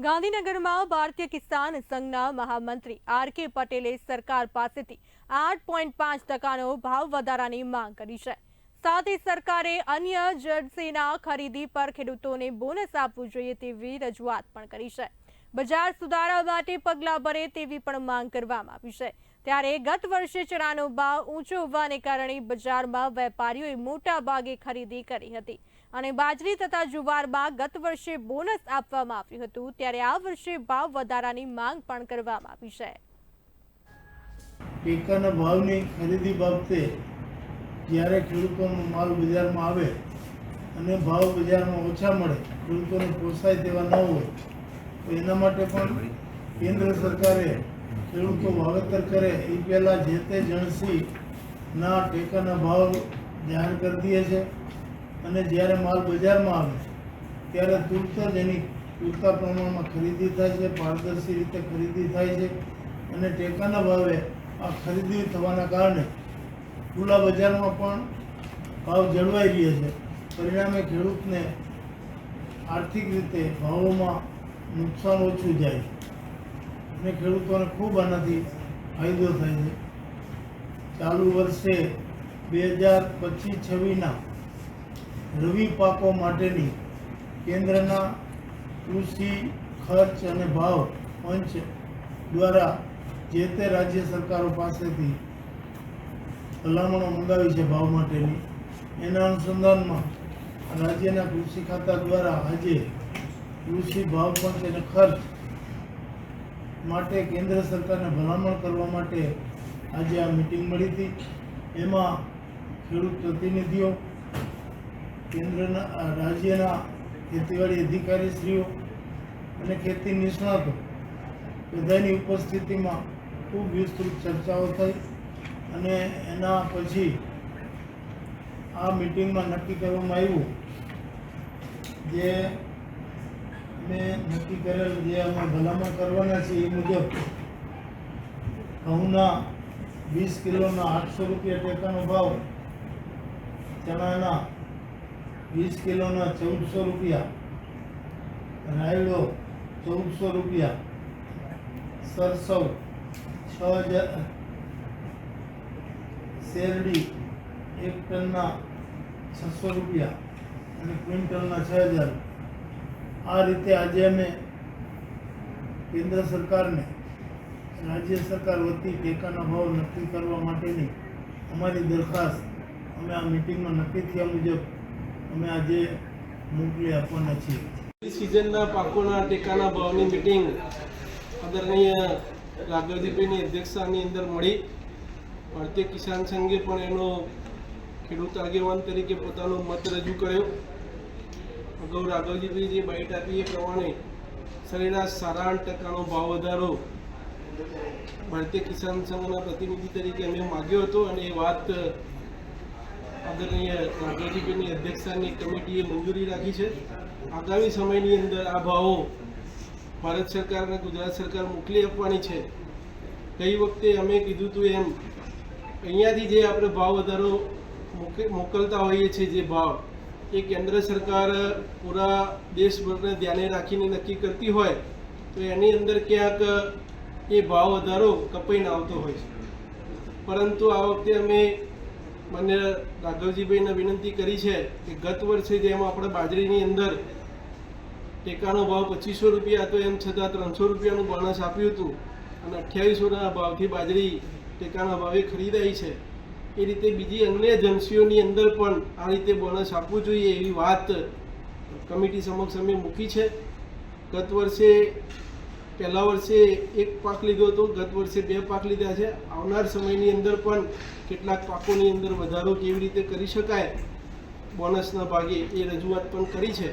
ગાંધીનગરમાં ભારતીય કિસાન સંઘના મહામંત્રી આર.કે. પટેલે સરકાર પાસેથી 8.5% ભાવ વધારાની માંગ કરી છે। સાથે સરકારે અન્ય જણસીના ખરીદી પર ખેડૂતોને બોનસ આપવું જોઈએ તેવી રજૂઆત પણ કરી છે। બજાર સુધારા માટે પગલાં ભરે તેવી પણ માંગ કરવામાં આવી છે। ત્યારે ગત વર્ષે ચણાનો ભાવ ઊંચો હોવાને કારણે બજારમાં વેપારીઓએ મોટા ભાગે ખરીદી કરી હતી અને બાજરી તથા જુવારમાં ગત વર્ષે બોનસ આપવામાં આવ્યું હતું, ત્યારે આ વર્ષે ભાવ વધારાની માંગ પણ કરવામાં આવી છે। ટેકાના ભાવની ખરીદી બાબતે જ્યારે ખેડૂતોનો માલ બજારમાં આવે અને ભાવ બજારમાં ઓછા મળે, ખેડૂતોને પોસાય તેવા ન હોય, તો એના માટે પણ કેન્દ્ર સરકારે ખેડૂતો વાવેતર કરે એ પહેલાં જે તે જણસીના ટેકાના ભાવ જાહેર કરી દે છે અને જ્યારે માલ બજારમાં આવે ત્યારે તુરત જ એની પૂરતા પ્રમાણમાં ખરીદી થાય છે, પારદર્શી રીતે ખરીદી થાય છે અને ટેકાના ભાવે આ ખરીદી થવાના કારણે ખુલ્લા બજારમાં પણ ભાવ જળવાઈ રહે છે। પરિણામે ખેડૂતને આર્થિક રીતે ભાવોમાં નુકસાન ઓછું જાય અને ખેડૂતોને ખૂબ આનાથી ફાયદો થાય છે। ચાલુ વર્ષે 2025-26ના રવિ પાકો માટેની કેન્દ્રના કૃષિ ખર્ચ અને ભાવ પંચ દ્વારા જે તે રાજ્ય સરકારો પાસેથી ભલામણો મંગાવી છે ભાવ માટેની। એના અનુસંધાનમાં રાજ્યના કૃષિ ખાતા દ્વારા આજે કૃષિ ભાવ પંચ અને ખર્ચ માટે કેન્દ્ર સરકારને ભલામણ કરવા માટે આજે આ મિટિંગ મળી હતી। એમાં ખેડૂત પ્રતિનિધિઓ, કેન્દ્રના રાજ્યના ખેતીવાડી અધિકારીશ્રીઓ અને ખેતી નિષ્ણાતો બધાની ઉપસ્થિતિમાં ખૂબ વિસ્તૃત ચર્ચાઓ થઈ અને એના પછી આ મિટિંગમાં નક્કી કરવામાં આવ્યું જે મેં નક્કી કરેલ જે અમે ભલામણ કરવાના છીએ એ મુજબ ઘઉંના 20 કિલોના 800 રૂપિયા ટેકાનો ભાવ, ચણાના 20 કિલોના 1400 રૂપિયા, રાયડો 1400 રૂપિયા, સરસવ 6000, શેરડી 1 ટનના 600 રૂપિયા અને ક્વિન્ટલના 6000। આ રીતે આજે અમે કેન્દ્ર સરકારને રાજ્ય સરકાર વતી ટેકાના ભાવ નક્કી કરવા માટેની અમારી દરખાસ્ત અમે આ મિટિંગમાં નક્કી થયા મુજબ અમે આજે મોકલી આપવાના છીએ। સિઝનના પાકોના ટેકાના ભાવની મિટિંગ આદરણીય રાઘવજીભાઈની અધ્યક્ષતાની અંદર મળી। ભારતીય કિસાન સંઘે પણ એનો ખેડૂત આગેવાન તરીકે પોતાનો મત રજૂ કર્યો। અગાઉ રાઘવજીભાઈ જે બાઇટ આપી એ પ્રમાણે સરેરાશ 8% ભાવ વધારો ભારતીય કિસાન સંઘના પ્રતિનિધિ તરીકે અમે માગ્યો હતો અને એ વાત આદરણીય રાઘવજીભાઈની અધ્યક્ષતાની કમિટીએ મંજૂરી રાખી છે। આગામી સમયની અંદર આ ભાવો ભારત સરકાર અને ગુજરાત સરકાર મોકલી આપવાની છે। ગઈ વખતે અમે કીધું હતું એમ અહીંયાથી જે આપણે ભાવ વધારો મોકલતા હોઈએ છીએ, જે ભાવ એ કેન્દ્ર સરકાર પૂરા દેશભરને ધ્યાને રાખીને નક્કી કરતી હોય તો એની અંદર ક્યાંક એ ભાવ વધારો કપાઈને આવતો હોય છે। પરંતુ આ વખતે અમે માન્ય રાઘવજીભાઈને વિનંતી કરી છે કે ગત વર્ષે જેમ આપણે બાજરીની અંદર ટેકાનો ભાવ 2500 રૂપિયા હતો એમ છતાં 300 રૂપિયાનું બોનસ આપ્યું હતું અને 2800ના ભાવથી બાજરી ટેકાના ભાવે ખરીદાઈ છે। એ રીતે બીજી અન્ય એજન્સીઓની અંદર પણ આ રીતે બોનસ આપવું જોઈએ એવી વાત કમિટી સમક્ષ અમે મૂકી છે। ગત વર્ષે પહેલા વર્ષે 1 પાક લીધો હતો, ગત વર્ષે 2 પાક લીધા છે। આવનાર સમયની અંદર પણ કેટલાક પાકોની અંદર વધારો કેવી રીતે કરી શકાય બોનસના ભાગે એ રજૂઆત પણ કરી છે।